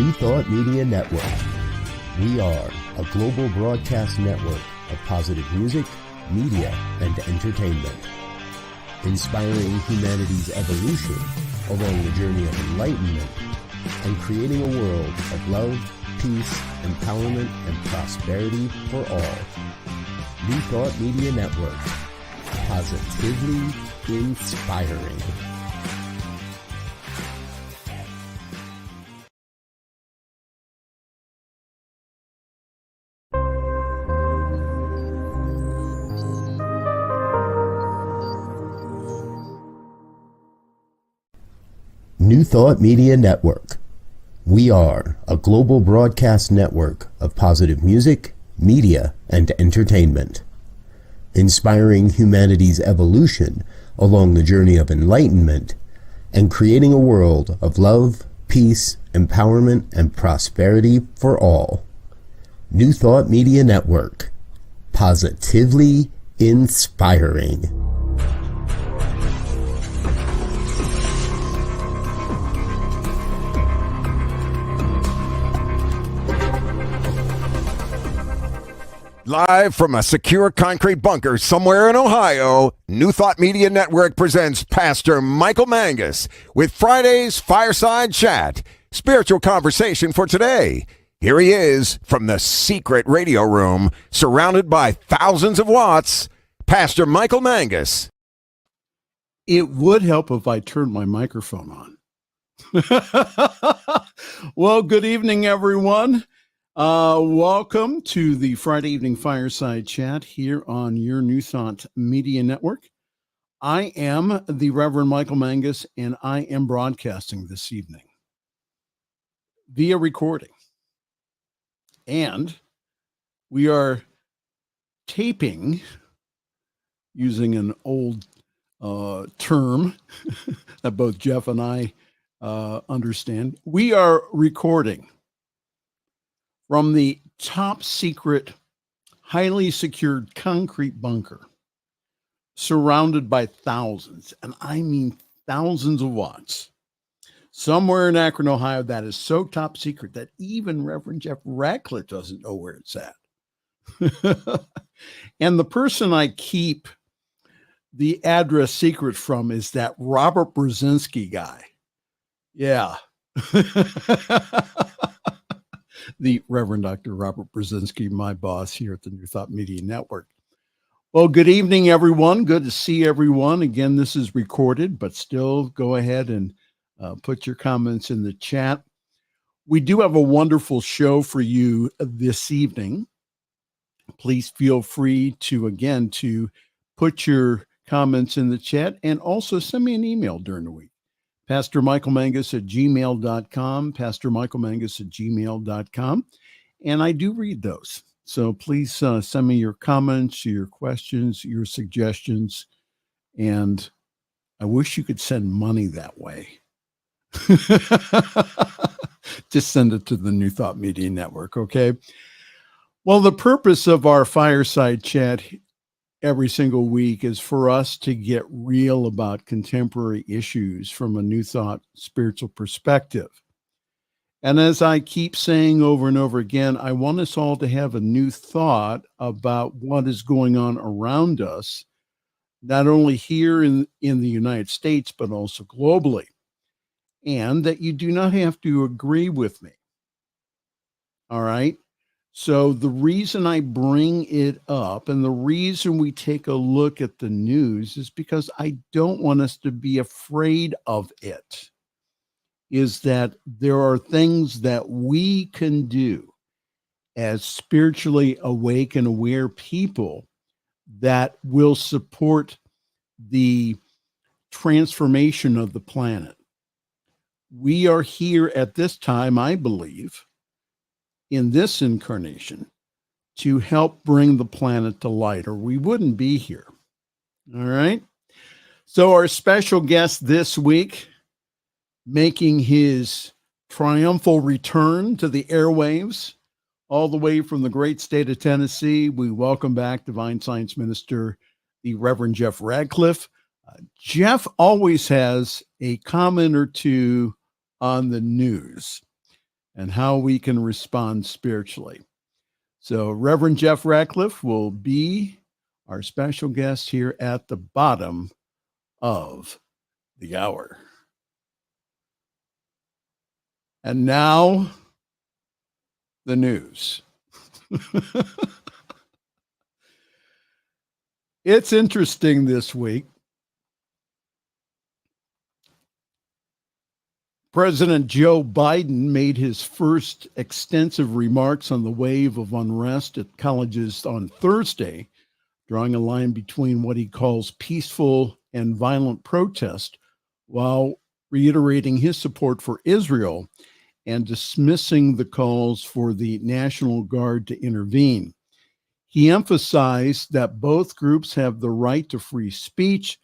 New Thought Media Network. We are a global broadcast network of positive music, media, and entertainment, inspiring humanity's evolution along the journey of enlightenment and creating a world of love, peace, empowerment, and prosperity for all. New Thought Media Network. Positively inspiring. New Thought Media Network. We are a global broadcast network of positive music, media, and entertainment, inspiring humanity's evolution along the journey of enlightenment and creating a world of love, peace, empowerment, and prosperity for all. New Thought Media Network. Positively inspiring. Live from a secure concrete bunker somewhere in Ohio, New Thought Media Network presents Pastor Michael Mangus with Friday's Fireside Chat, spiritual conversation for today. Here he is from the secret radio room, surrounded by thousands of watts, Pastor Michael Mangus. It would help if I turned my microphone on. Well, good evening, everyone. Welcome to the Friday evening Fireside Chat here on your New Thought Media Network. I am the Reverend Michael Mangus, and I am broadcasting this evening via recording. And we are taping, using an old term that both Jeff and I understand. We are recording from the top secret, highly secured concrete bunker, surrounded by thousands, and I mean thousands of watts, somewhere in Akron, Ohio, that is so top secret that even Reverend Jeff Radcliffe doesn't know where it's at. And the person I keep the address secret from is that Robert Brzezinski guy. Yeah. The Reverend Dr. Robert Brzezinski, my boss here at the New Thought Media Network. Well, good evening, everyone. Good to see everyone. Again, this is recorded, but still go ahead and put your comments in the chat. We do have a wonderful show for you this evening. Please feel free to put your comments in the chat and also send me an email during the week. pastormichaelmangus@gmail.com, pastormichaelmangus@gmail.com. And I do read those. So please send me your comments, your questions, your suggestions. And I wish you could send money that way. Just send it to the New Thought Media Network, okay? Well, the purpose of our Fireside Chat every single week is for us to get real about contemporary issues from a New Thought spiritual perspective. And as I keep saying over and over again, I want us all to have a new thought about what is going on around us, not only here in the United States, but also globally. And that you do not have to agree with me. All right? So the reason I bring it up and the reason we take a look at the news is because I don't want us to be afraid of it, is that there are things that we can do as spiritually awake and aware people that will support the transformation of the planet. We are here at this time, I believe, in this incarnation, to help bring the planet to light, or we wouldn't be here. All right. So our special guest this week, making his triumphal return to the airwaves, all the way from the great state of Tennessee, we welcome back Divine Science Minister, the Reverend Jeff Radcliffe. Jeff always has a comment or two on the news. and how we can respond spiritually. So Reverend Jeff Ratcliffe will be our special guest here at the bottom of the hour. And now, the news. It's interesting this week. President Joe Biden made his first extensive remarks on the wave of unrest at colleges on Thursday, drawing a line between what he calls peaceful and violent protest, while reiterating his support for Israel and dismissing the calls for the National Guard to intervene. He emphasized that both groups have the right to free speech,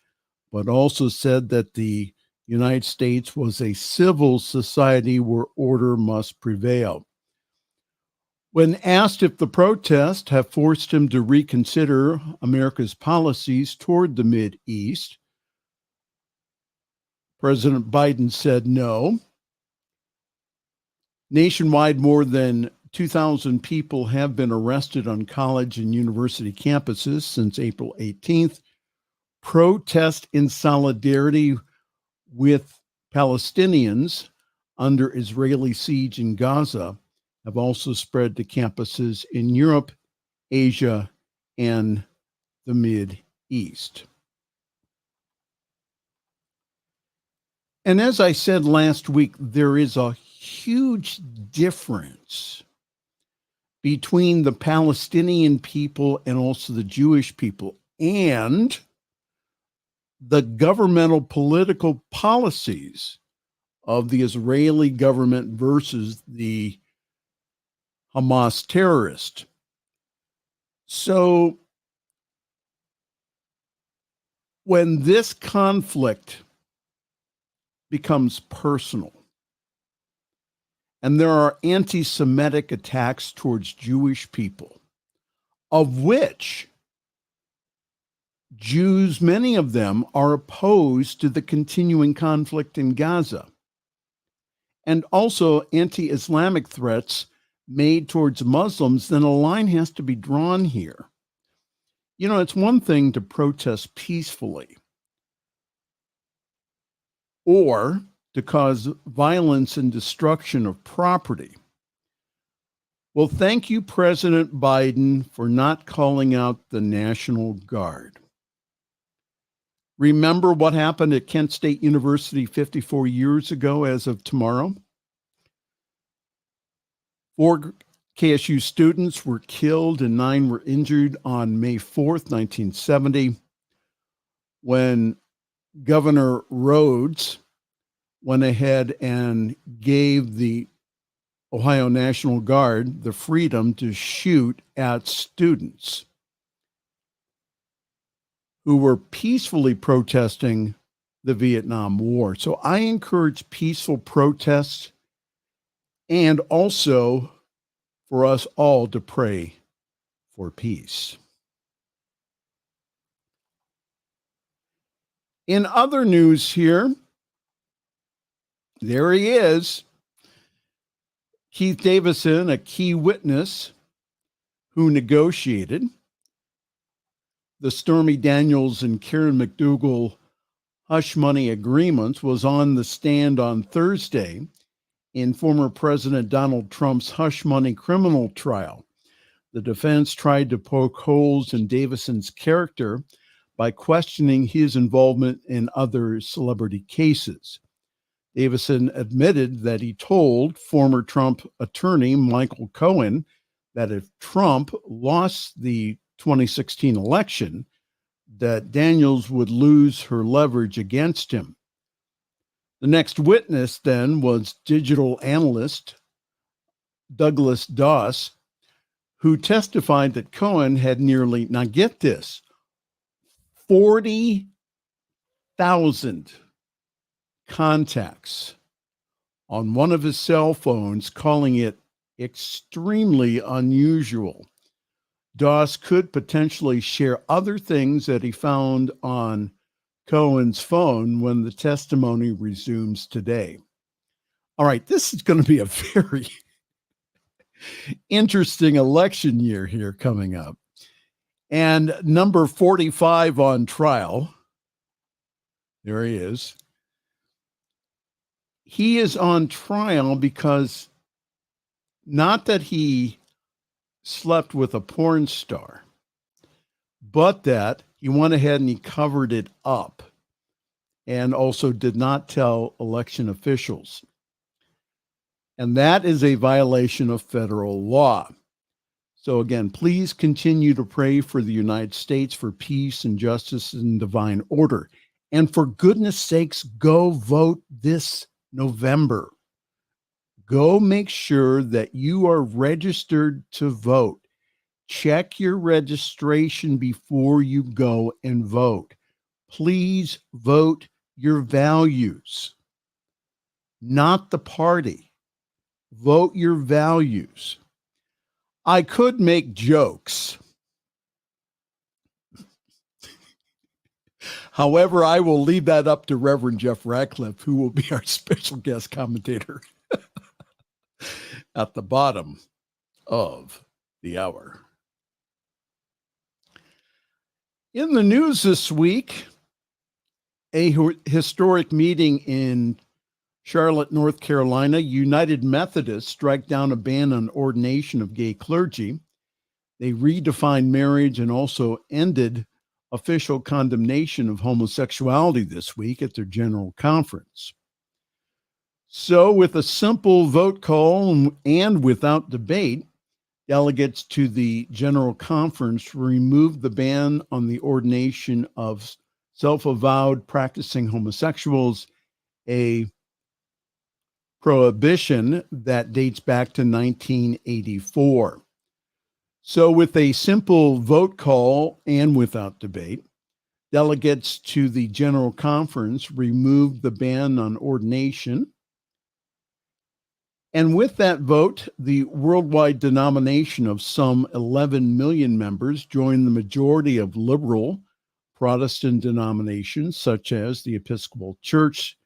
but also said that the United States was a civil society where order must prevail. When asked if the protests have forced him to reconsider America's policies toward the Mideast, President Biden said no. Nationwide, more than 2,000 people have been arrested on college and university campuses since April 18th. Protest in solidarity with Palestinians under Israeli siege in Gaza have also spread to campuses in Europe, Asia, and the Mideast. And as I said last week, there is a huge difference between the Palestinian people and also the Jewish people, and the governmental political policies of the Israeli government versus the Hamas terrorist. So when this conflict becomes personal, and there are anti-Semitic attacks towards Jewish people, of which Jews, many of them, are opposed to the continuing conflict in Gaza, and also anti-Islamic threats made towards Muslims, then a line has to be drawn here. You know, it's one thing to protest peacefully or to cause violence and destruction of property. Well, thank you, President Biden, for not calling out the National Guard. Remember what happened at Kent State University 54 years ago as of tomorrow? 4 KSU students were killed and 9 were injured on May 4th, 1970, when Governor Rhodes went ahead and gave the Ohio National Guard the freedom to shoot at students who were peacefully protesting the Vietnam War. So I encourage peaceful protests, and also for us all to pray for peace. In other news here, there he is, Keith Davison, a key witness who negotiated the Stormy Daniels and Karen McDougal hush money agreements, was on the stand on Thursday in former President Donald Trump's hush money criminal trial. The defense tried to poke holes in Davison's character by questioning his involvement in other celebrity cases. Davison admitted that he told former Trump attorney Michael Cohen that if Trump lost the 2016 election, that Daniels would lose her leverage against him. The next witness then was digital analyst Douglas Doss, who testified that Cohen had nearly, now get this, 40,000 contacts on one of his cell phones, calling it extremely unusual. Doss could potentially share other things that he found on Cohen's phone when the testimony resumes today. All right, this is going to be a very interesting election year here coming up. And number 45 on trial, there he is. He is on trial because not that he slept with a porn star, but that he went ahead and he covered it up and also did not tell election officials. And that is a violation of federal law. So again, please continue to pray for the United States for peace and justice and divine order. And for goodness sakes, go vote this November. Go make sure that you are registered to vote. Check your registration before you go and vote. Please vote your values, not the party. Vote your values. I could make jokes. However, I will leave that up to Reverend Jeff Ratcliffe, who will be our special guest commentator at the bottom of the hour. In the news this week, a historic meeting in Charlotte, North Carolina. United Methodists strike down a ban on ordination of gay clergy. They redefined marriage and also ended official condemnation of homosexuality this week at their general conference. So with a simple vote call and without debate, delegates to the general conference removed the ban on the ordination of self-avowed practicing homosexuals, a prohibition that dates back to 1984. So with a simple vote call and without debate, delegates to the general conference removed the ban on ordination. And with that vote, the worldwide denomination of some 11 million members joined the majority of liberal Protestant denominations, such as the Episcopal Church,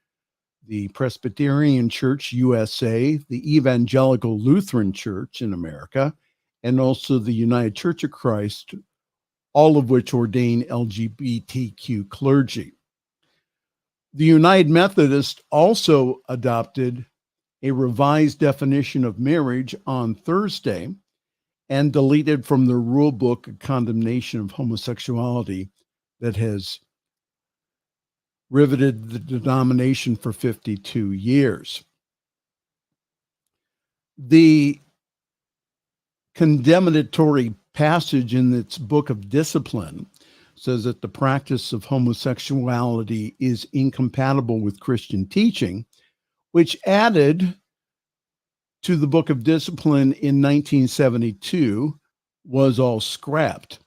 the Presbyterian Church USA, the Evangelical Lutheran Church in America, and also the United Church of Christ, all of which ordain LGBTQ clergy. The United Methodists also adopted a revised definition of marriage on Thursday and deleted from the rule book a condemnation of homosexuality that has riveted the denomination for 52 years. The condemnatory passage in its book of discipline says that the practice of homosexuality is incompatible with Christian teaching, which added to the book of discipline in 1972 was all scrapped.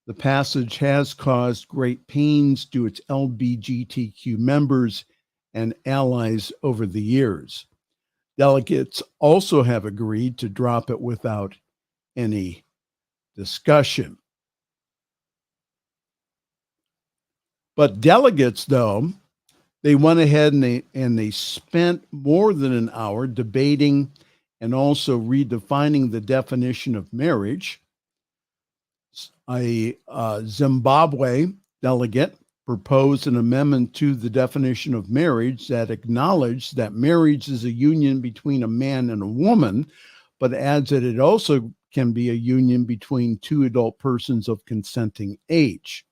The passage has caused great pains to its LGBTQ members and allies over the years. Delegates also have agreed to drop it without any discussion. But delegates, though, they went ahead and they spent more than an hour debating and also redefining the definition of marriage. A Zimbabwe delegate proposed an amendment to the definition of marriage that acknowledged that marriage is a union between a man and a woman, but adds that it also can be a union between two adult persons of consenting age.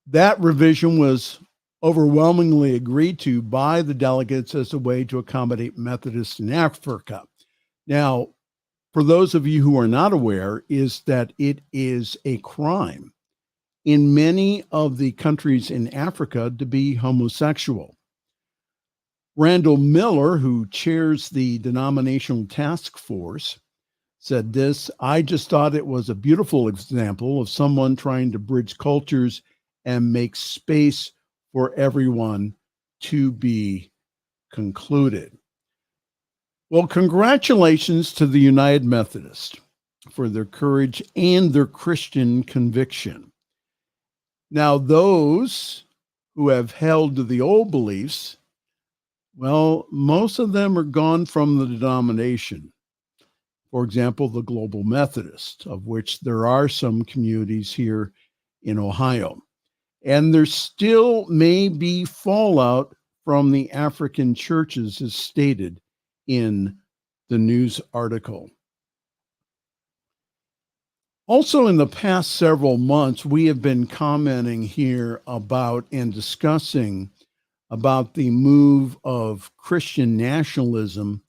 That revision was overwhelmingly agreed to by the delegates as a way to accommodate Methodists in Africa. Now, for those of you who are not aware, is that it is a crime in many of the countries in Africa to be homosexual. Randall Miller, who chairs the denominational task force, said this: "I just thought it was a beautiful example of someone trying to bridge cultures and make space for everyone to be concluded." Well, congratulations to the United Methodists for their courage and their Christian conviction. Now, those who have held to the old beliefs, Well, most of them are gone from the denomination. For example, the Global Methodist, of which there are some communities here in Ohio. And there still may be fallout from the African churches, as stated in the news article. Also, in the past several months, we have been commenting here about and discussing about the move of Christian nationalism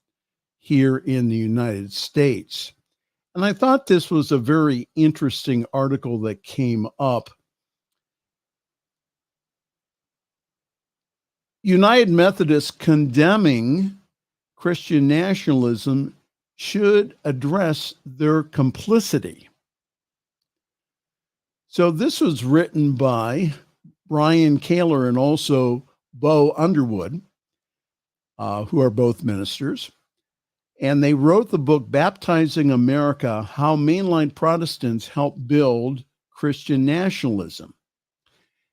here in the United States. And I thought this was a very interesting article that came up. United Methodists condemning Christian nationalism should address their complicity. So this was written by Brian Kaler and also Bo Underwood, who are both ministers. And they wrote the book, Baptizing America, How Mainline Protestants Help Build Christian Nationalism.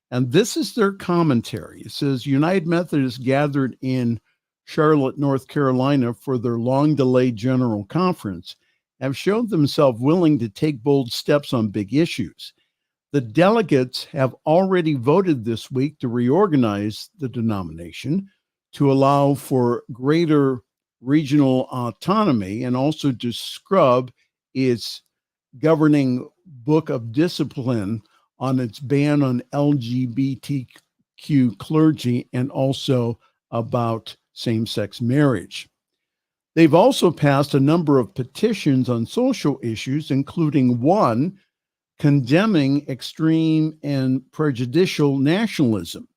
And this is their commentary. It says, United Methodists gathered in Charlotte, North Carolina for their long-delayed General Conference have shown themselves willing to take bold steps on big issues. The delegates have already voted this week to reorganize the denomination to allow for greater regional autonomy and also to scrub its governing book of discipline on its ban on LGBTQ clergy and also about same-sex marriage. They've also passed a number of petitions on social issues, including one condemning extreme and prejudicial nationalism.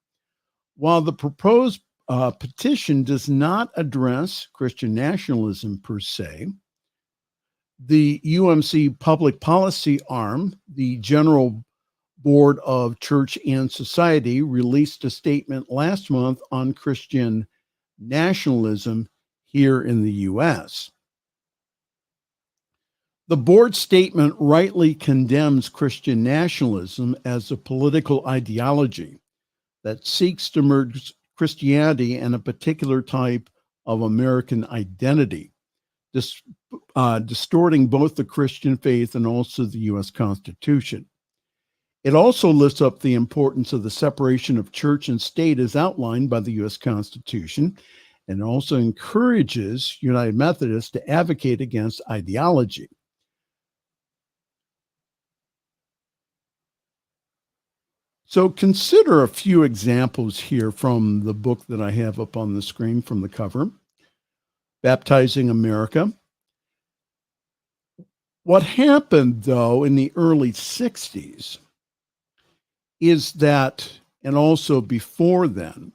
While the proposed petition does not address Christian nationalism per se, the UMC public policy arm, the General Board of Church and Society, released a statement last month on Christian nationalism here in the U.S. The board statement rightly condemns Christian nationalism as a political ideology that seeks to merge Christianity and a particular type of American identity, distorting both the Christian faith and also the U.S. Constitution. It also lifts up the importance of the separation of church and state as outlined by the U.S. Constitution, and also encourages United Methodists to advocate against ideology. So consider a few examples here from the book that I have up on the screen from the cover, Baptizing America. What happened, though, in the early 60s is that, and also before then,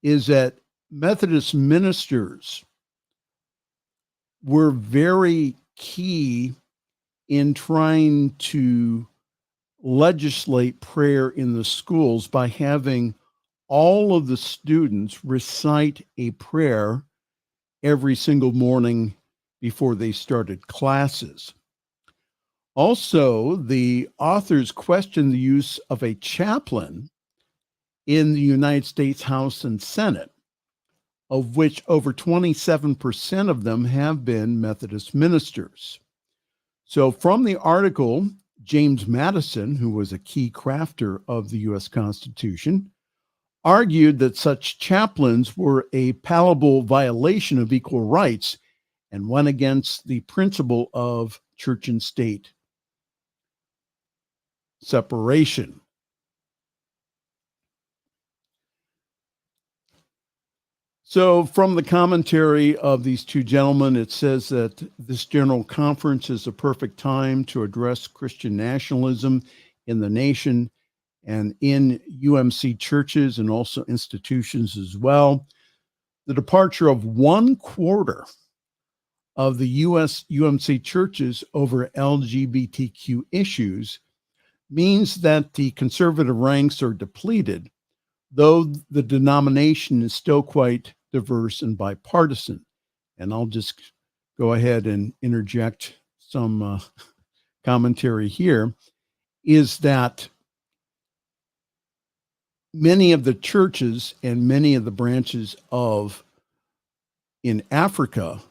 is that Methodist ministers were very key in trying to legislate prayer in the schools by having all of the students recite a prayer every single morning before they started classes. Also, the authors questioned the use of a chaplain in the United States House and Senate, of which over 27% of them have been Methodist ministers. So from the article, James Madison, who was a key crafter of the U.S. Constitution, argued that such chaplains were a palpable violation of equal rights and went against the principle of church and state separation. So from the commentary of these two gentlemen, it says that this general conference is a perfect time to address Christian nationalism in the nation and in UMC churches and also institutions as well. The departure of 1/4 of the U.S. UMC churches over LGBTQ issues means that the conservative ranks are depleted, though the denomination is still quite diverse and bipartisan. And I'll just go ahead and interject some commentary here, is that many of the churches and many of the branches of in Africa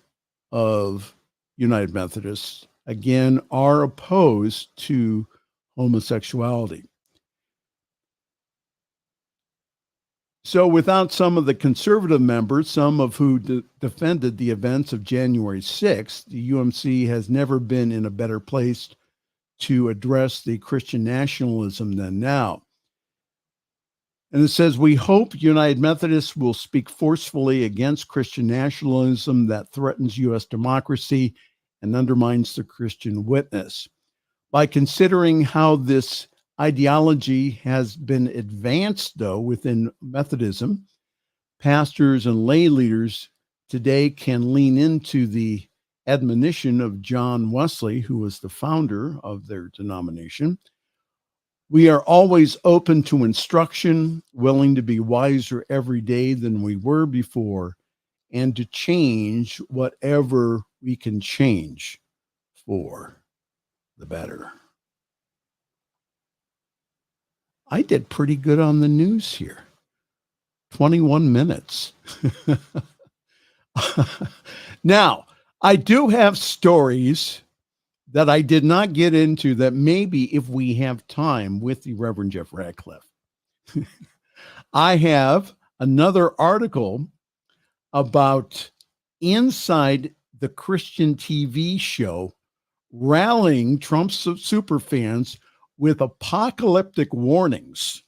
of United Methodists, again, are opposed to homosexuality. So without some of the conservative members, some of who defended the events of January 6th, the UMC has never been in a better place to address the Christian nationalism than now. And it says, we hope United Methodists will speak forcefully against Christian nationalism that threatens U.S. democracy and undermines the Christian witness. By considering how this ideology has been advanced, though, within Methodism, pastors and lay leaders today can lean into the admonition of John Wesley, who was the founder of their denomination. We are always open to instruction, willing to be wiser every day than we were before, and to change whatever we can change for the better. I did pretty good on the news here. 21 minutes. Now, I do have stories that I did not get into that maybe if we have time with the Reverend Jeff Radcliffe. I have another article about inside the Christian TV show rallying Trump superfans with apocalyptic warnings.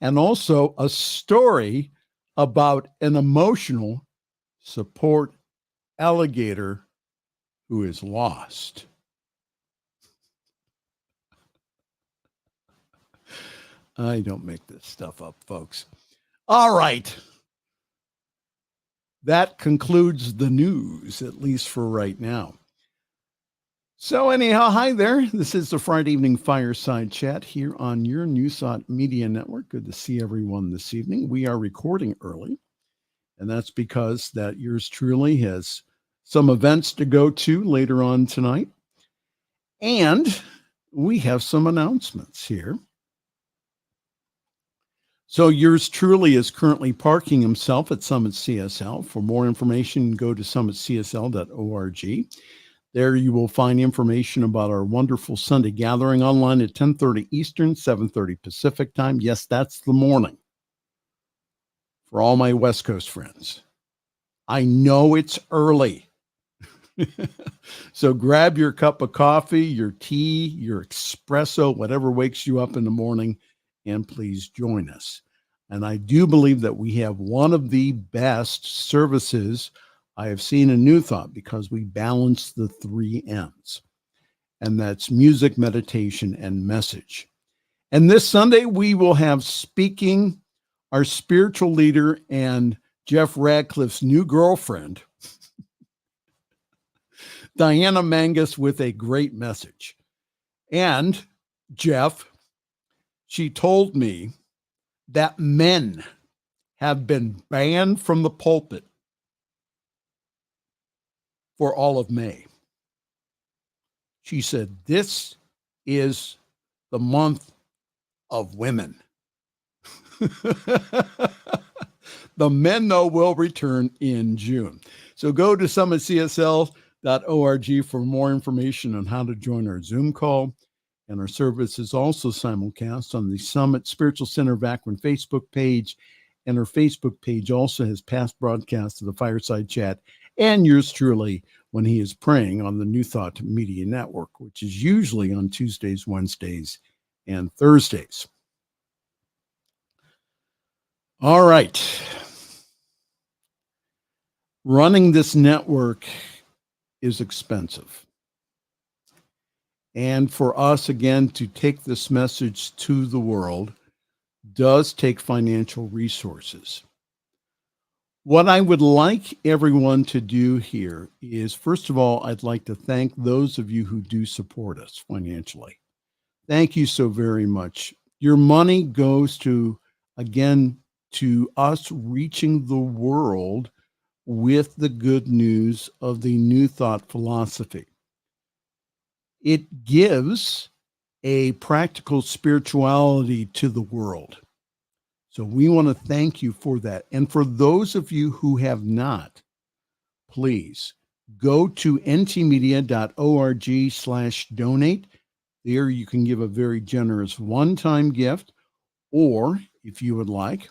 And also a story about an emotional support alligator who is lost. I don't make this stuff up, folks. All right. That concludes the news, at least for right now. So anyhow, hi there. This is the Friday evening Fireside Chat here on your New Thought Media Network. Good to see everyone this evening. We are recording early, and that's because that yours truly has some events to go to later on tonight. And we have some announcements here. So yours truly is currently parking himself at Summit CSL. For more information, go to summitcsl.org. There you will find information about our wonderful Sunday gathering online at 10:30 Eastern, 7:30 Pacific time. Yes, that's the morning for all my West Coast friends. I know it's early. So grab your cup of coffee, your tea, your espresso, whatever wakes you up in the morning, and please join us. And I do believe that we have one of the best services I have seen in New Thought because we balance the 3 M's, and that's music, meditation, and message. And this Sunday, we will have speaking our spiritual leader and Jeff Radcliffe's new girlfriend, Diana Mangus, with a great message. And Jeff, she told me that men have been banned from the pulpit for all of May. She said, this is the month of women. The men, though, will return in June. So go to summitcsl.org for more information on how to join our Zoom call. And our service is also simulcast on the Summit Spiritual Center of Akron Facebook page. And our Facebook page also has past broadcasts of the Fireside Chat and yours truly when he is praying on the New Thought Media Network, which is usually on Tuesdays, Wednesdays, and Thursdays. All right. Running this network is expensive. And for us, again, to take this message to the world does take financial resources. What I would like everyone to do here is, first of all, I'd like to thank those of you who do support us financially. Thank you so very much. Your money goes to, again, to us reaching the world with the good news of the New Thought philosophy. It gives a practical spirituality to the world. So we want to thank you for that. And for those of you who have not, please go to ntmedia.org/donate. There you can give a very generous one-time gift, or if you would like,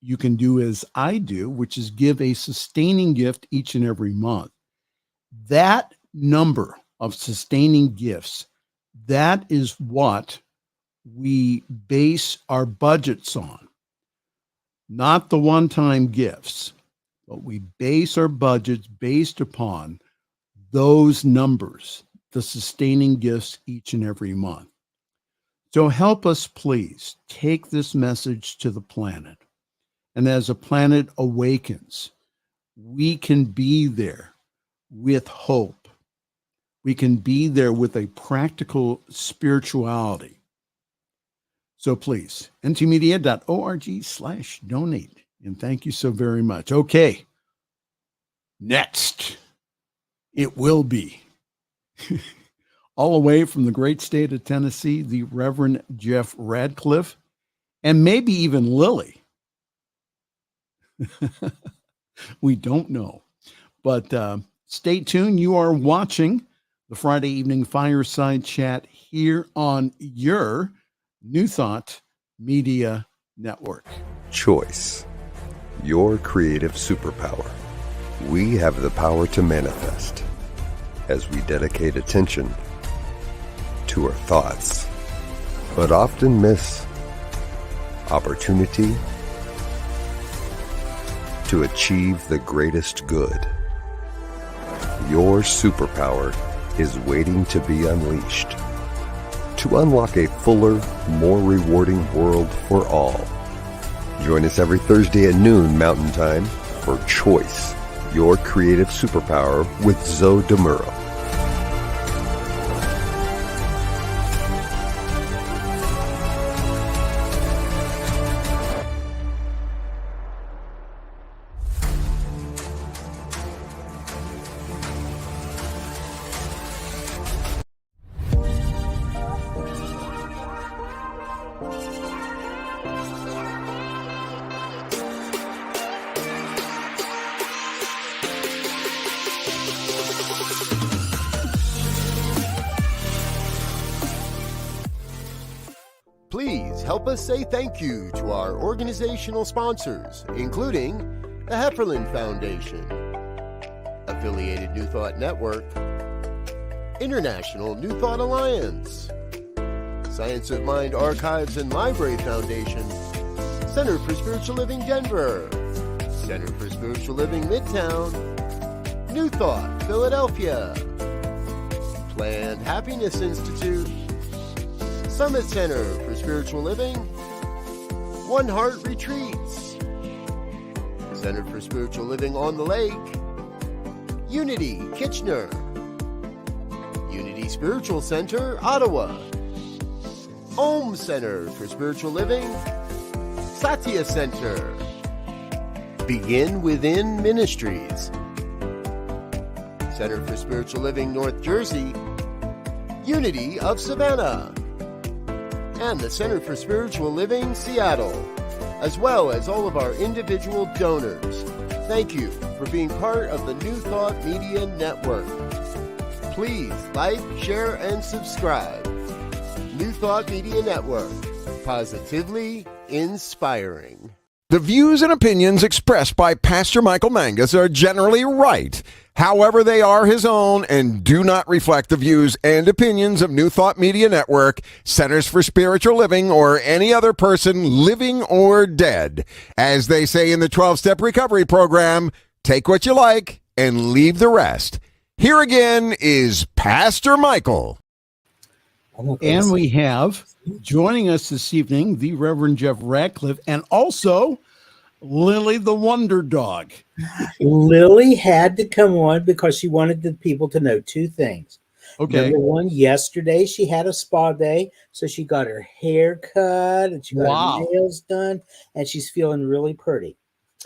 you can do as I do, which is give a sustaining gift each and every month. That number of sustaining gifts, that is what we base our budgets on. Not the one-time gifts, but we base our budgets based upon those numbers, the sustaining gifts each and every month. So help us, please, take this message to the planet. And as the planet awakens, we can be there with hope. We can be there with a practical spirituality. So please, ntmedia.org/donate. And thank you so very much. Okay. Next, it will be all the way from the great state of Tennessee, the Reverend Jeff Radcliffe, and maybe even Lily. We don't know. But stay tuned. You are watching the Friday Evening Fireside Chat here on your New Thought Media Network. Choice, your creative superpower. We have the power to manifest as we dedicate attention to our thoughts, but often miss opportunity to achieve the greatest good. Your superpower is waiting to be unleashed to unlock a fuller, more rewarding world for all. Join us every Thursday at noon Mountain Time for Choice, your creative superpower with Zoe DeMuro. Please help us say thank you to our organizational sponsors, including the Hefferland Foundation, Affiliated New Thought Network, International New Thought Alliance, Science of Mind Archives and Library Foundation, Center for Spiritual Living Denver, Center for Spiritual Living Midtown, New Thought Philadelphia, Planned Happiness Institute, Summit Center for Spiritual Living, One Heart Retreats, Center for Spiritual Living on the Lake, Unity Kitchener, Unity Spiritual Center Ottawa, Om Center for Spiritual Living, Satya Center, Begin Within Ministries, Center for Spiritual Living North Jersey, Unity of Savannah, and the Center for Spiritual Living Seattle, as well as all of our individual donors. Thank you for being part of the New Thought Media Network. Please like, share, and subscribe. New Thought Media Network, positively inspiring. The views and opinions expressed by Pastor Michael Mangus are generally right. However, they are his own and do not reflect the views and opinions of New Thought Media Network, Centers for Spiritual Living, or any other person living or dead. As they say in the 12-Step Recovery Program, take what you like and leave the rest. Here again is Pastor Michael. And we have joining us this evening the Reverend Jeff Radcliffe and also Lily the Wonder Dog. Lily had to come on because she wanted the people to know two things. Okay. Number one, yesterday she had a spa day, so she got her hair cut and she got her nails done, and she's feeling really pretty.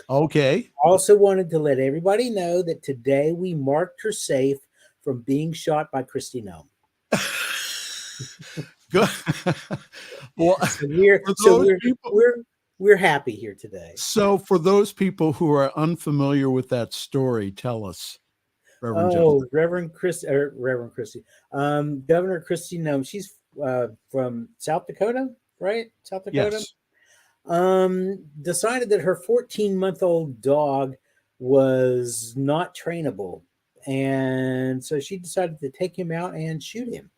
Okay. Also wanted to let everybody know that today we marked her safe from being shot by Christy Nome. Good. Well, we're we're happy here today. So for those people who are unfamiliar with that story, tell us, Reverend Jeff. Reverend Christie, Governor Christie Nome. She's from South Dakota, right? South Dakota. Yes. Decided that her 14-month-old dog was not trainable, and so she decided to take him out and shoot him,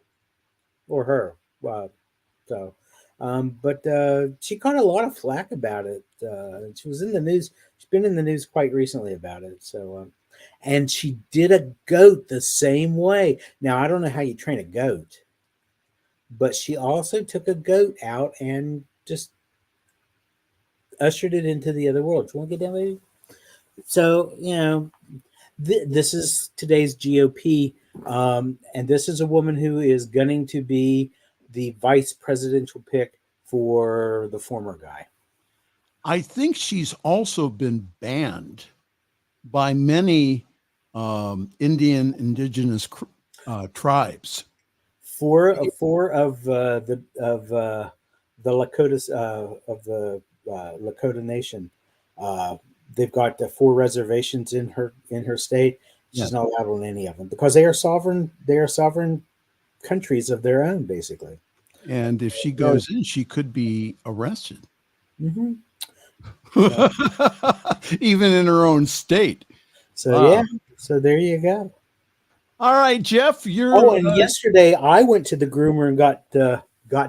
or her. But she got a lot of flack about it. She was in the news. She's been in the news quite recently about it. So, and she did a goat the same way. Now, I don't know how you train a goat, but she also took a goat out and just ushered it into the other world. Do you want to get down, baby? So, this is today's GOP, and this is a woman who is gunning to be the vice presidential pick for the former guy. I think she's also been banned by many indigenous tribes. Four of the Lakotas of the Lakota Nation. They've got 4 reservations in her state. She's not allowed on any of them because they are sovereign. They are sovereign countries of their own, basically. And if she goes in, she could be arrested. Mm-hmm. Even in her own state. So so there you go. All right, Jeff, you're. Oh, and yesterday I went to the groomer and got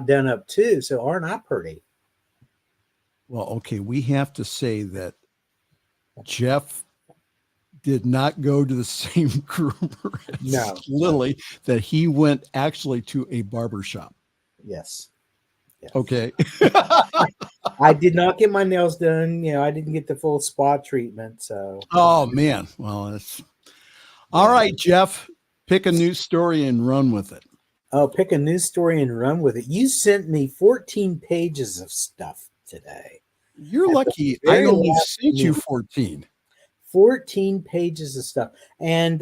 done up too. So aren't I pretty? Well, okay, we have to say that Jeff did not go to the same groomer as Lily, that he went actually to a barber shop. Yes. Okay. I did not get my nails done. I didn't get the full spa treatment. So. Oh, man. Well, that's all right, Jeff. Pick a news story and run with it. Oh, pick a news story and run with it. You sent me 14 pages of stuff today. You're lucky. I only sent you 14. 14 pages of stuff. And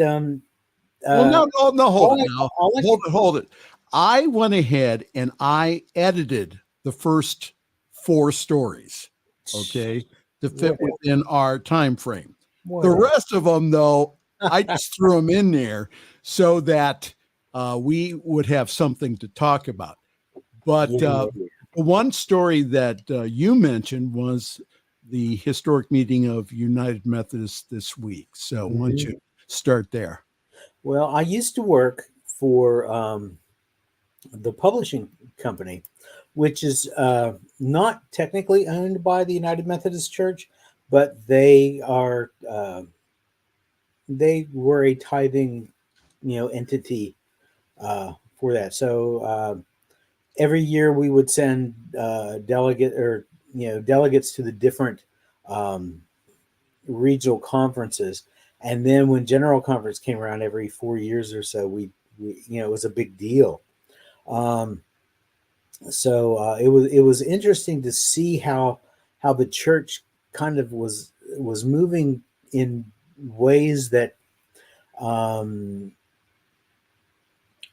well, no, hold it. I went ahead and I edited the first 4 stories, okay, to fit within our time frame. The rest of them, though, I just threw them in there so that we would have something to talk about. But one story that you mentioned was the historic meeting of United Methodists this week. So why don't you start there? Well, I used to work for the publishing company, which is not technically owned by the United Methodist Church, but they were a tithing, entity for that. So every year we would send delegates to the different regional conferences, and then when General Conference came around every 4 years or so, we it was a big deal. So it was interesting to see how the church kind of was moving in ways that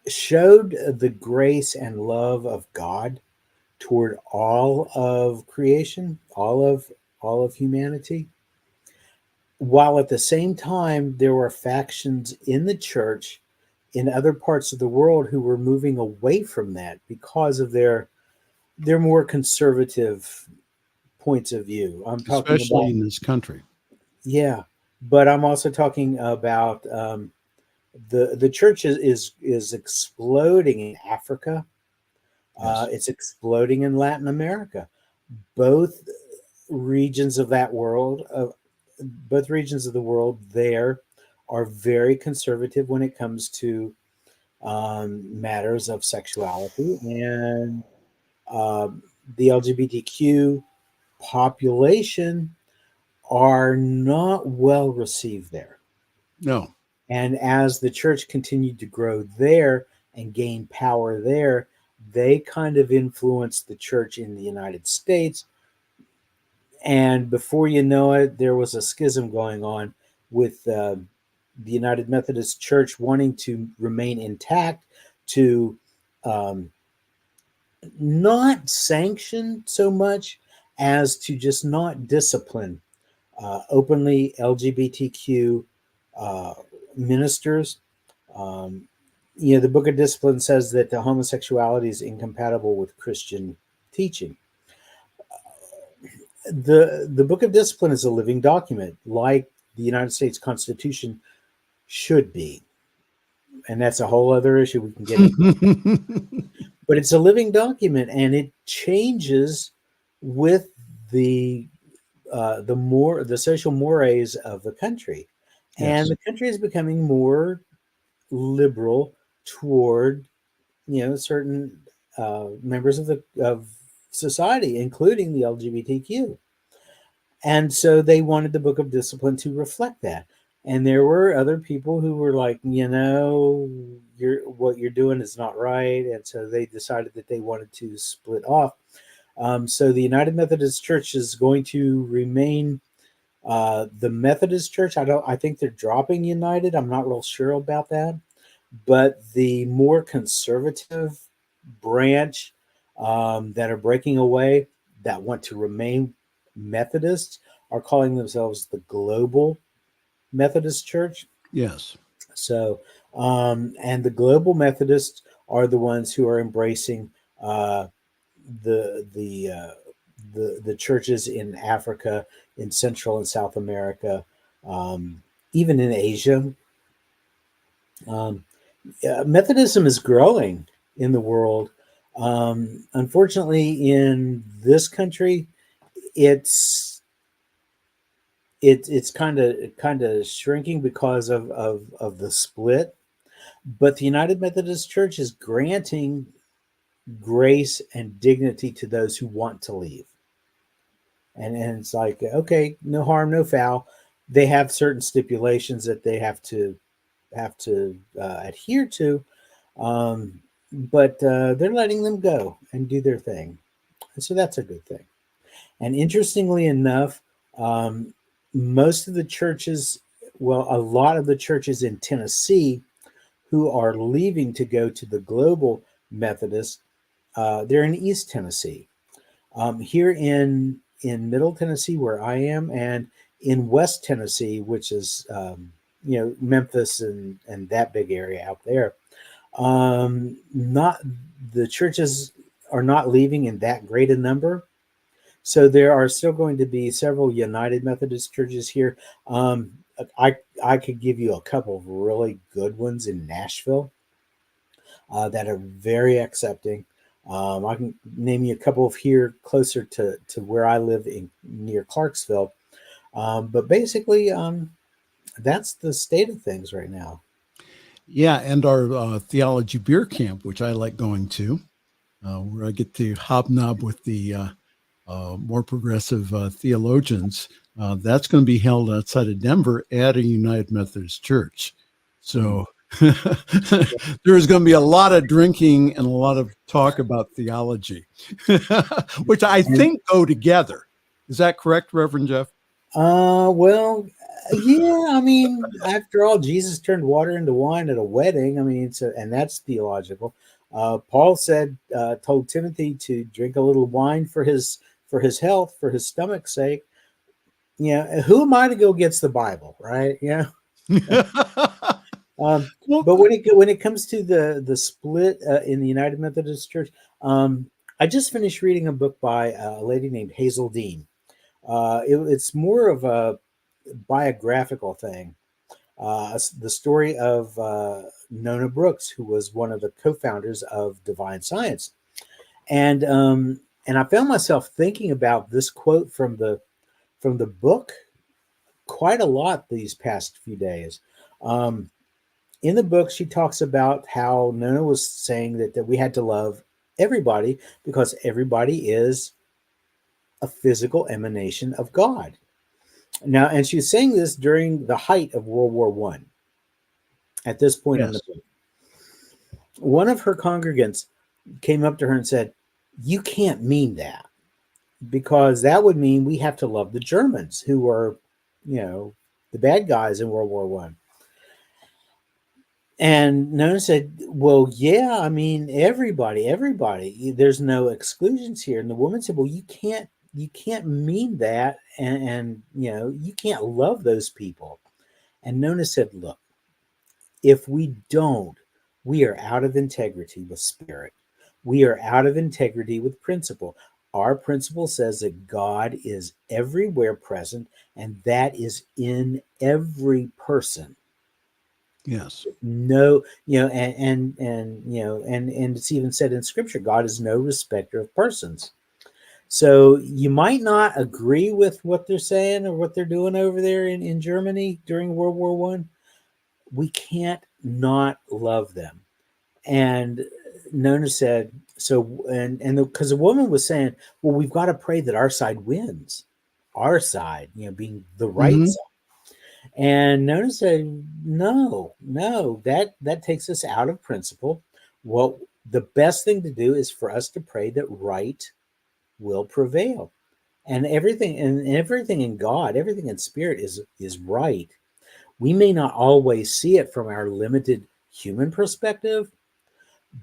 showed the grace and love of God toward all of creation, all of humanity, while at the same time there were factions in the church in other parts of the world who were moving away from that because of their more conservative points of view. I'm talking especially in this country. Yeah, but I'm also talking about the church is exploding in Africa. Yes. It's exploding in Latin America. Both regions of the world there are very conservative when it comes to matters of sexuality, and the LGBTQ population are not well received there. No. And as the church continued to grow there and gain power there, they kind of influenced the church in the United States. And before you know it, there was a schism going on with the United Methodist Church wanting to remain intact, to not sanction so much as to just not discipline openly LGBTQ ministers. The Book of Discipline says that the homosexuality is incompatible with Christian teaching. The Book of Discipline is a living document, like the United States Constitution should be. And that's a whole other issue we can get into. But it's a living document, and it changes with the social mores of the country. Yes. And the country is becoming more liberal toward certain members of society, including the LGBTQ. And so they wanted the Book of Discipline to reflect that. And there were other people who were like, what you're doing is not right. And so they decided that they wanted to split off. So the United Methodist Church is going to remain the Methodist Church. I think they're dropping United. I'm not real sure about that. But the more conservative branch that are breaking away, that want to remain Methodists, are calling themselves the Global Methodist Church. Yes. So, and the Global Methodists are the ones who are embracing the churches in Africa, in Central and South America, even in Asia. Methodism is growing in the world. Unfortunately, in this country, it's kind of shrinking because of the split. But the United Methodist Church is granting grace and dignity to those who want to leave. And it's like, okay, no harm, no foul. They have certain stipulations that they have to adhere to, but they're letting them go and do their thing. And so that's a good thing. And interestingly enough, most of the churches, a lot of the churches in Tennessee who are leaving to go to the Global Methodist, they're in East Tennessee. Here in Middle Tennessee, where I am, and in West Tennessee, which is Memphis and that big area out there, the churches are not leaving in that great a number. So there are still going to be several United Methodist churches here. I could give you a couple of really good ones in Nashville that are very accepting. I can name you a couple of here closer to where I live near Clarksville. But basically, that's the state of things right now. Yeah, and our theology beer camp, which I like going to, where I get to hobnob with the more progressive theologians. That's going to be held outside of Denver at a United Methodist Church. So there's going to be a lot of drinking and a lot of talk about theology, which I think go together. Is that correct, Reverend Jeff? Well, yeah. I mean, after all, Jesus turned water into wine at a wedding. I mean, and that's theological. Paul told Timothy to drink a little wine for his health, for his stomach's sake. Who am I to go against the Bible, right? Yeah. But when it comes to the split in the United Methodist Church, I just finished reading a book by a lady named Hazel Dean. It's more of a biographical thing. The story of Nona Brooks, who was one of the co-founders of Divine Science, and I found myself thinking about this quote from the book quite a lot these past few days. In the book, she talks about how Nona was saying that we had to love everybody because everybody is a physical emanation of God. Now, and she was saying this during the height of World War I. At this point in the book, one of her congregants came up to her and said, "You can't mean that, because that would mean we have to love the Germans, who are, the bad guys in World War I." And Nona said, "Well, yeah, I mean, everybody, there's no exclusions here." And the woman said, "Well, you can't you can't mean that, and you can't love those people. And Nona said, look, if we don't, we are out of integrity with spirit. We are out of integrity with principle. Our principle says that God is everywhere present, and that is in every person. Yes. No, and it's even said in scripture, God is no respecter of persons. So you might not agree with what they're saying or what they're doing over there in Germany during World War One. We can't not love them. And Nona said, so, and because the woman was saying, well, we've got to pray that our side wins, our side, being the right side. And Nona said, no, that takes us out of principle. Well, the best thing to do is for us to pray that right will prevail. And everything in God, everything in spirit is right. We may not always see it from our limited human perspective,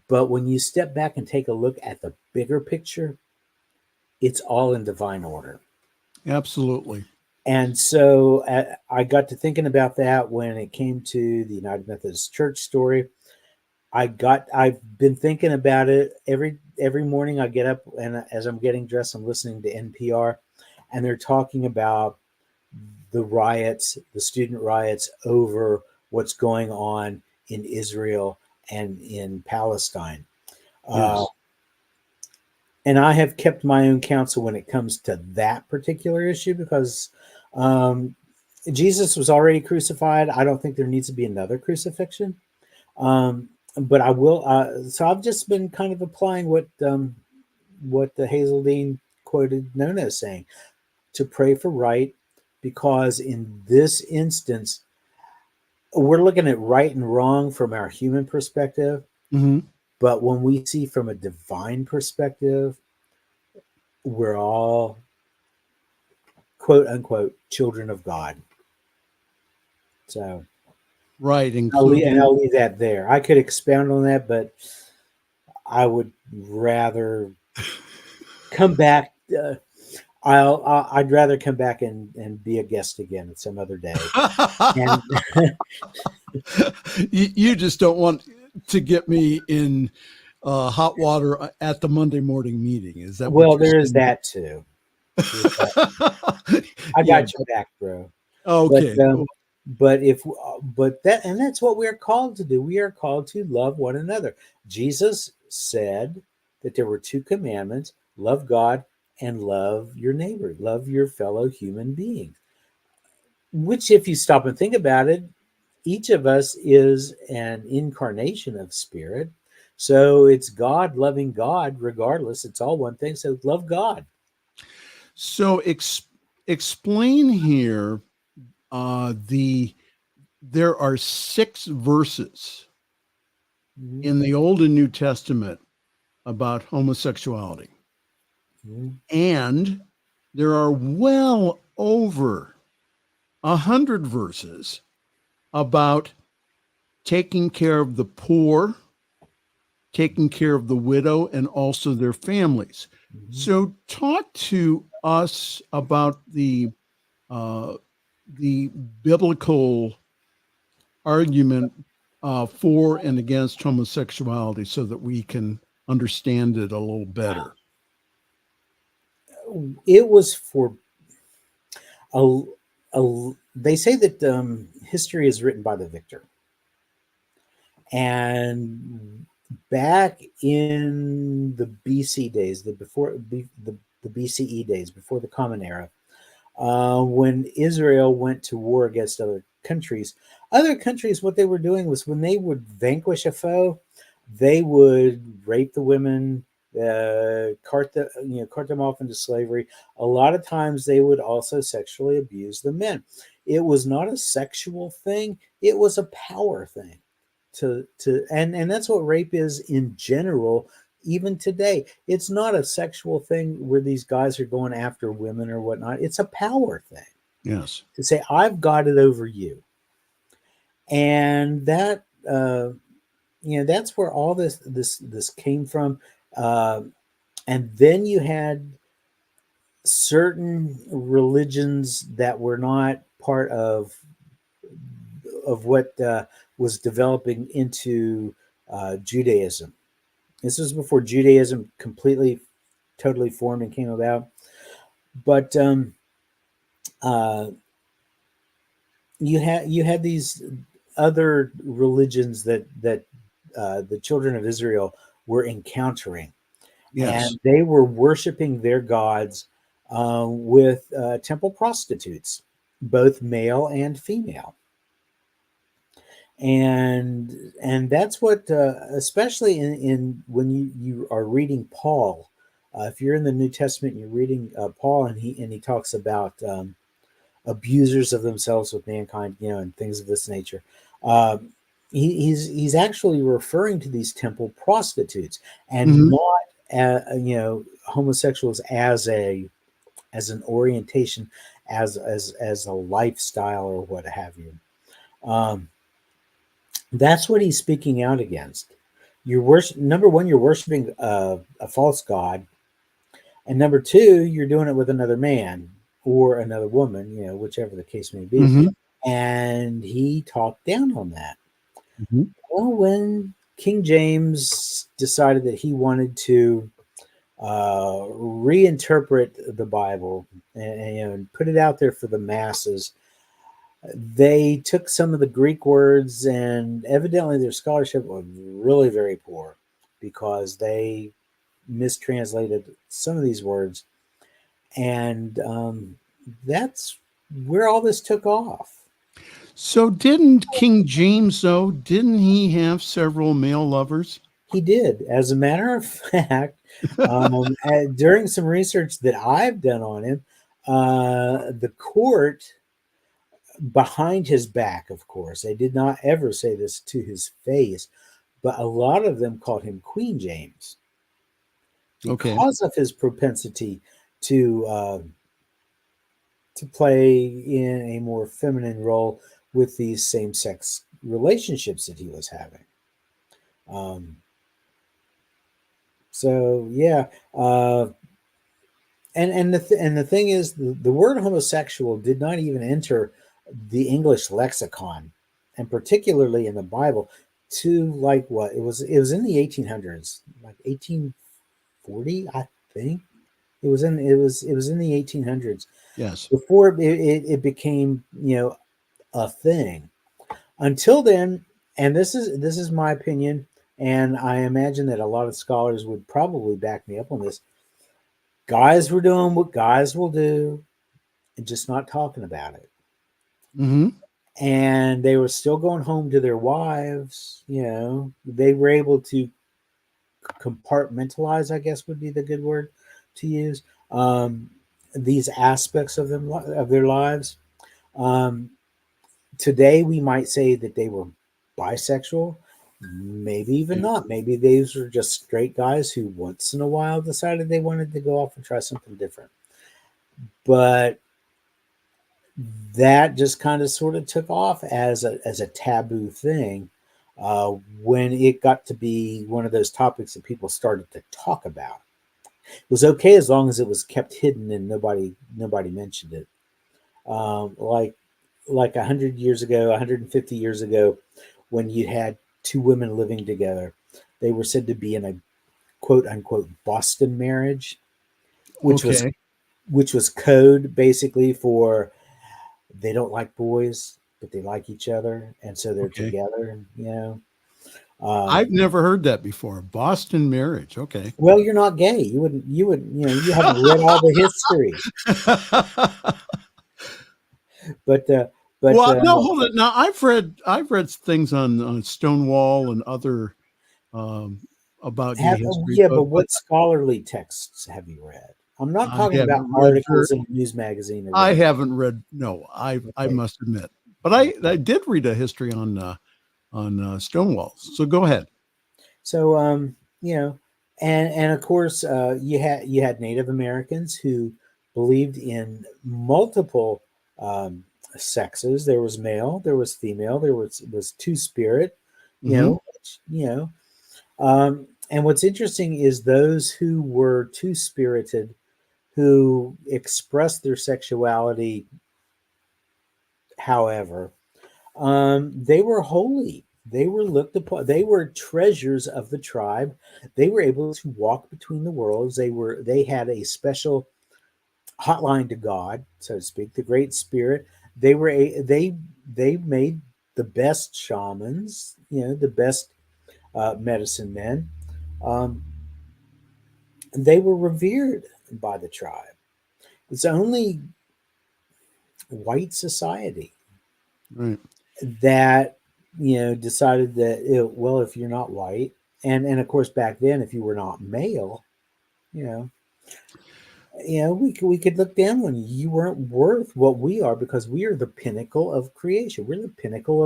but when you step back and take a look at the bigger picture, it's all in divine order. Absolutely. And so I got to thinking about that when it came to the United Methodist Church story. I've been thinking about it every morning. I get up, and as I'm getting dressed, I'm listening to NPR, and they're talking about the riots, the student riots over what's going on in Israel and in Palestine. Yes. And I have kept my own counsel when it comes to that particular issue because Jesus was already crucified. I don't think there needs to be another crucifixion. But I will. So I've just been kind of applying what the Hazeldean quoted Nona as saying, to pray for right, because in this instance, we're looking at right and wrong from our human perspective. Mm-hmm. But when we see from a divine perspective, we're all, quote unquote, children of God. So, right, I'll leave that there. I could expound on that, but I would rather come back. I'd rather come back and be a guest again at some other day. And you just don't want to get me in hot water at the Monday morning meeting. Is that well? There is that too. I got your back, bro. Okay. But that's what we're called to do. We are called to love one another. Jesus said that there were two commandments: love God and love your neighbor, love your fellow human being. Which, if you stop and think about it, each of us is an incarnation of spirit. So it's God loving God regardless. It's all one thing. So love God. So explain here there are 6 verses in the Old and New Testament about homosexuality. And there are well over 100 verses about taking care of the poor, taking care of the widow, and also their families. So talk to us about the biblical argument for and against homosexuality so that we can understand it a little better. It was for they say that history is written by the victor. And back in the BC days, the BCE days, before the Common Era, when Israel went to war against other countries, what they were doing was when they would vanquish a foe, they would rape the women, cart them off into slavery. A lot of times they would also sexually abuse the men. It was not a sexual thing, it was a power thing. And that's what rape is in general. Even today, it's not a sexual thing where these guys are going after women or whatnot. It's a power thing. Yes. To say, I've got it over you. And that, that's where all this came from. And then you had certain religions that were not part of what was developing into Judaism. This was before Judaism completely, totally formed and came about. But you had these other religions that the children of Israel were encountering, Yes. and they were worshiping their gods with temple prostitutes, both male and female. And that's what especially in when you are reading Paul, if you're in the New Testament and you're reading Paul, and he talks about abusers of themselves with mankind, and things of this nature. He's actually referring to these temple prostitutes, and not homosexuals as an orientation, as a lifestyle or what have you. That's what he's speaking out against. Number one, you're worshiping a false god, and number two, you're doing it with another man or another woman, whichever the case may be. Mm-hmm. And he talked down on that. Mm-hmm. Well, when King James decided that he wanted to reinterpret the Bible and put it out there for the masses, they took some of the Greek words, and evidently their scholarship was really very poor because they mistranslated some of these words. And that's where all this took off. So didn't King James, though, didn't he have several male lovers? He did. As a matter of fact, during some research that I've done on him, the court, behind his back, of course, they did not ever say this to his face, but a lot of them called him Queen James because of his propensity to play in a more feminine role with these same-sex relationships that he was having. So yeah, and the thing is, the word homosexual did not even enter the English lexicon, and particularly in the Bible, to like what it was in the 1800s, like 1840, I think. It was in the 1800s. Yes. Before it became a thing. Until then, and this is my opinion, and I imagine that a lot of scholars would probably back me up on this. Guys were doing what guys will do, and just not talking about it. Mm-hmm. And they were still going home to their wives. They were able to compartmentalize, I guess would be the good word to use, these aspects of their lives. Today, we might say that they were bisexual, maybe even not. Maybe these were just straight guys who once in a while decided they wanted to go off and try something different. But that just kind of sort of took off as a taboo thing when it got to be one of those topics that people started to talk about. It was okay as long as it was kept hidden and nobody mentioned it. Like 100 years ago, 150 years ago, when you had two women living together, they were said to be in a quote unquote Boston marriage, which was code basically for they don't like boys, but they like each other, and so they're together. I've never heard that before. Boston marriage. Okay. Well, you're not gay. You wouldn't. You haven't read all the history. But no, hold it. Now I've read things on Stonewall and other about gay history. Yeah, but what scholarly texts have you read? I'm not talking about articles in a news magazine. I haven't read. No, I must admit, but I did read a history on Stonewall. So go ahead. So and of course you had Native Americans who believed in multiple sexes. There was male, there was female, there was two-spirit. And what's interesting is those who were two-spirited, who expressed their sexuality, however, they were holy. They were looked upon. They were treasures of the tribe. They were able to walk between the worlds. They had a special hotline to God, so to speak, the Great Spirit. They made the best shamans, the best medicine men. They were revered by the tribe. It's only white society Right. that decided that well, if you're not white, and of course back then, if you were not male, we could look down on you. You weren't worth what we are, because we are the pinnacle of creation. We're the pinnacle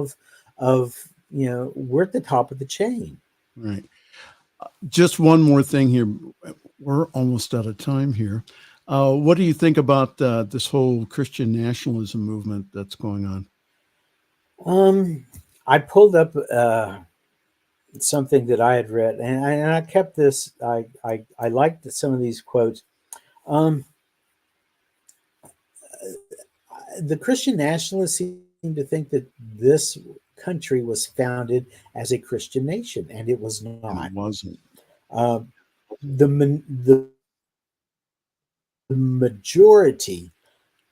of we're at the top of the chain. Right. Just one more thing here. We're almost out of time here. What do you think about this whole Christian nationalism movement that's going on? I pulled up something that I had read, and I kept this. I liked some of these quotes. The Christian nationalists seem to think that this country was founded as a Christian nation, and it was not. It wasn't. The majority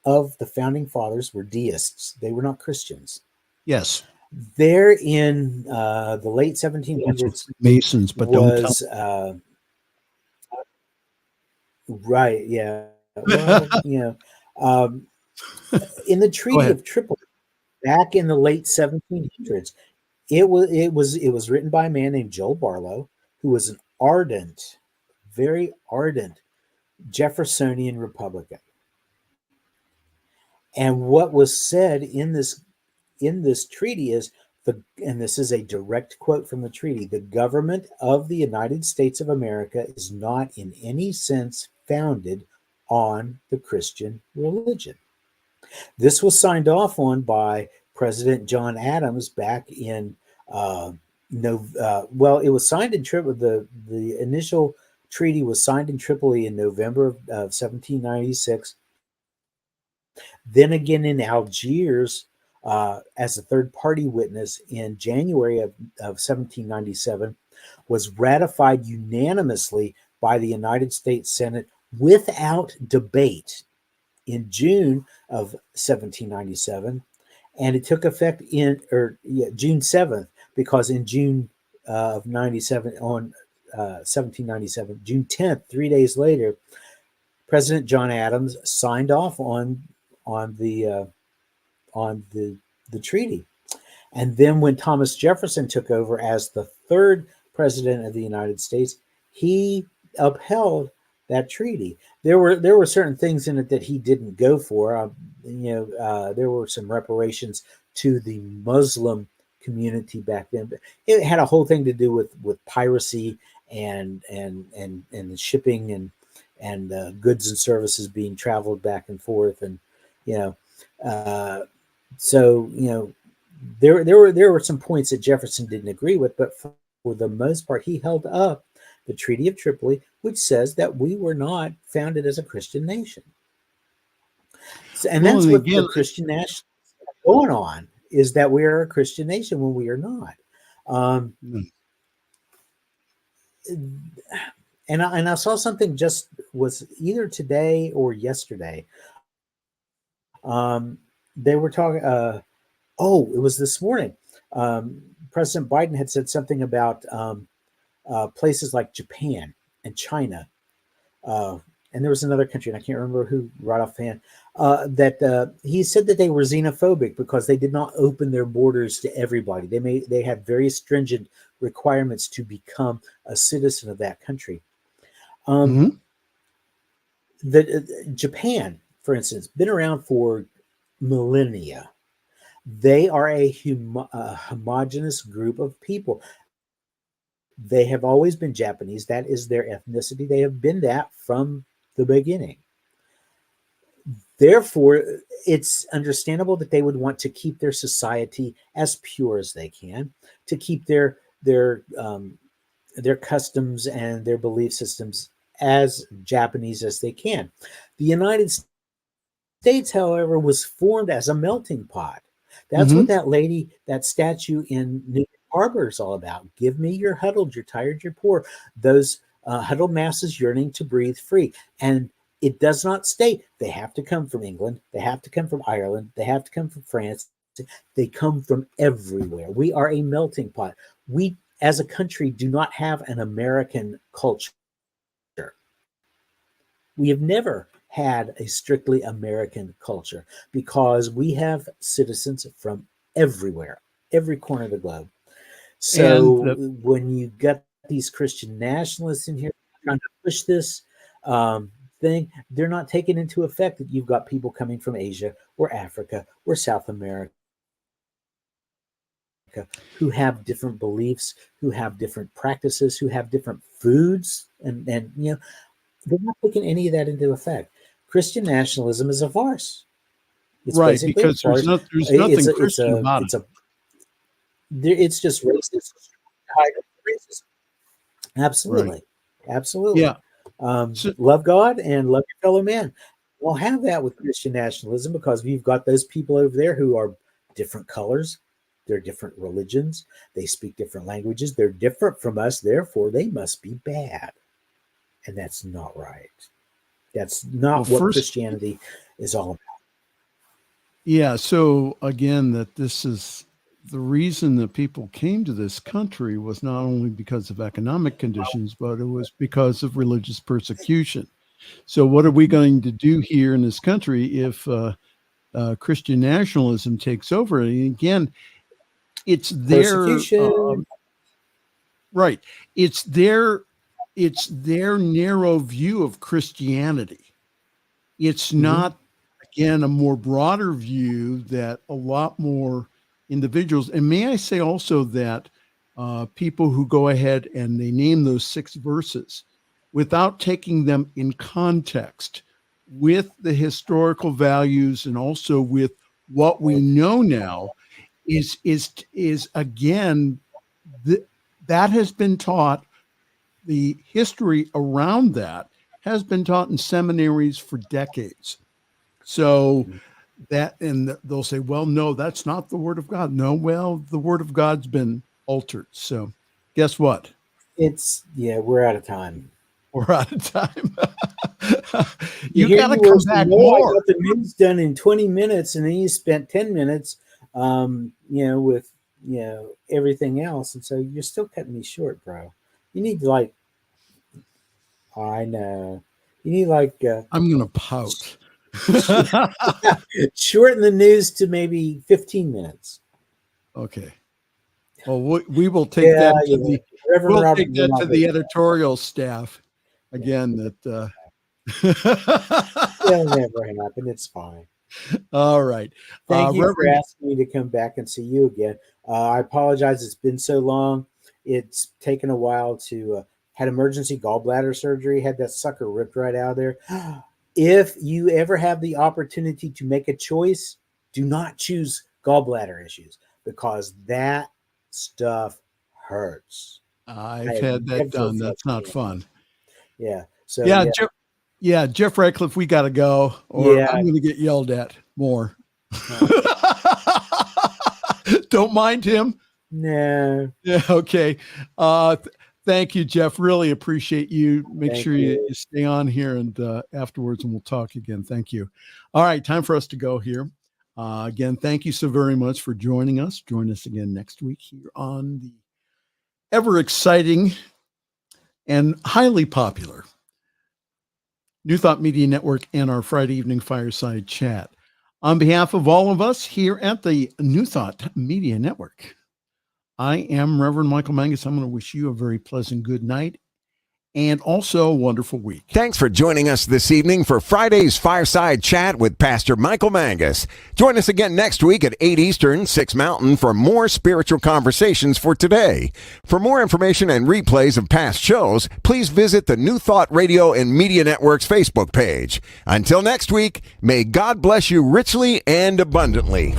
of the founding fathers were deists. They were not Christians. Yes. There in the late 1700s, Masons, but was don't right. Yeah. Well, in the Treaty of Tripoli, back in the late 1700s, it was written by a man named Joel Barlow, who was an ardent, very ardent Jeffersonian Republican. And what was said in this treaty is, and this is a direct quote from the treaty: the government of the United States of America is not in any sense founded on the Christian religion. This was signed off on by President John Adams back in it was signed in Tripoli. The initial treaty was signed in Tripoli in November of 1796. Then again in Algiers as a third party witness in January of 1797, was ratified unanimously by the United States Senate without debate in June of 1797, and it took effect June 7th, because in June of 97 on 1797, June 10th, 3 days later, President John Adams signed off on the treaty. And then when Thomas Jefferson took over as the third president of the United States, he upheld that treaty. There were certain things in it that he didn't go for. There were some reparations to the Muslim community back then, but it had a whole thing to do with piracy and the shipping and goods and services being traveled back and forth, and there were some points that Jefferson didn't agree with, but for the most part, he held up the Treaty of Tripoli, which says that we were not founded as a Christian nation. And that's what the Christian nationalists are going on, is that we are a Christian nation when we are not. And I saw something, just was either today or yesterday. They were talking, it was this morning. President Biden had said something about places like Japan and China, and there was another country, and I can't remember who right offhand, that he said that they were xenophobic because they did not open their borders to everybody. They had very stringent requirements to become a citizen of that country. Japan, for instance, been around for millennia. They are a homogenous group of people. They have always been Japanese. That is their ethnicity. They have been that from the beginning. Therefore, it's understandable that they would want to keep their society as pure as they can, to keep their customs and their belief systems as Japanese as they can. The United States, however, was formed as a melting pot. That's what that lady, that statue in New Harbor is all about. Give me your huddled, you're tired, you're poor. Those huddled masses yearning to breathe free. And it does not state they have to come from England. They have to come from Ireland. They have to come from France. They come from everywhere. We are a melting pot. We, as a country, do not have an American culture. We have never had a strictly American culture because we have citizens from everywhere, every corner of the globe. So when you get these Christian nationalists in here trying to push this thing, they're not taking into effect that you've got people coming from Asia or Africa or South America who have different beliefs, who have different practices, who have different foods, and you know, they're not taking any of that into effect. Christian nationalism is a farce. It's right, because there's nothing Christian about it. It's just racist. Absolutely. Right. Absolutely. Yeah. Love God and love your fellow man. We'll have that with Christian nationalism because we've got those people over there who are different colors. They're different religions. They speak different languages. They're different from us. Therefore, they must be bad. And that's not right. That's not what Christianity is all about. Yeah. So again, that this is the reason that people came to this country was not only because of economic conditions, but it was because of religious persecution. So what are we going to do here in this country if Christian nationalism takes over? And again, it's their right. It's their narrow view of Christianity. It's not, again, a more broader view that a lot more individuals, and may I say also that people who go ahead and they name those 6 verses without taking them in context with the historical values and also with what we know now is again, that has been taught. The history around that has been taught in seminaries for decades. So that, and they'll say, well, no, that's not the word of God. No, well, the word of God's been altered. So guess what? We're out of time. We're out of time. You got to come back more. I got the news done in 20 minutes and then you spent 10 minutes, with, everything else. And so you're still cutting me short, bro. You need I know. You need I'm going to pout. Shorten the news to maybe 15 minutes. Okay. Well, we will take that to the editorial staff again. That it'll never happen. It's fine. All right. Thank you for asking me to come back and see you again. I apologize. It's been so long. It's taken a while to had emergency gallbladder surgery, had that sucker ripped right out of there. If you ever have the opportunity to make a choice, do not choose gallbladder issues because that stuff hurts. I've had that done. That's not fun. Yeah. So Jeff Radcliffe, we got to go, or I'm going to get yelled at more. Don't mind him. No. Yeah. Okay. Thank you, Jeff. Really appreciate you. Make sure you stay on here and afterwards, and we'll talk again. Thank you. All right. Time for us to go here. Again, thank you so very much for joining us. Join us again next week here on the ever exciting and highly popular New Thought Media Network and our Friday evening fireside chat. On behalf of all of us here at the New Thought Media Network, I am Reverend Michael Mangus. I'm going to wish you a very pleasant good night and also a wonderful week. Thanks for joining us this evening for Friday's Fireside Chat with Pastor Michael Mangus. Join us again next week at 8 Eastern, 6 Mountain for more spiritual conversations for today. For more information and replays of past shows, please visit the New Thought Radio and Media Network's Facebook page. Until next week, may God bless you richly and abundantly.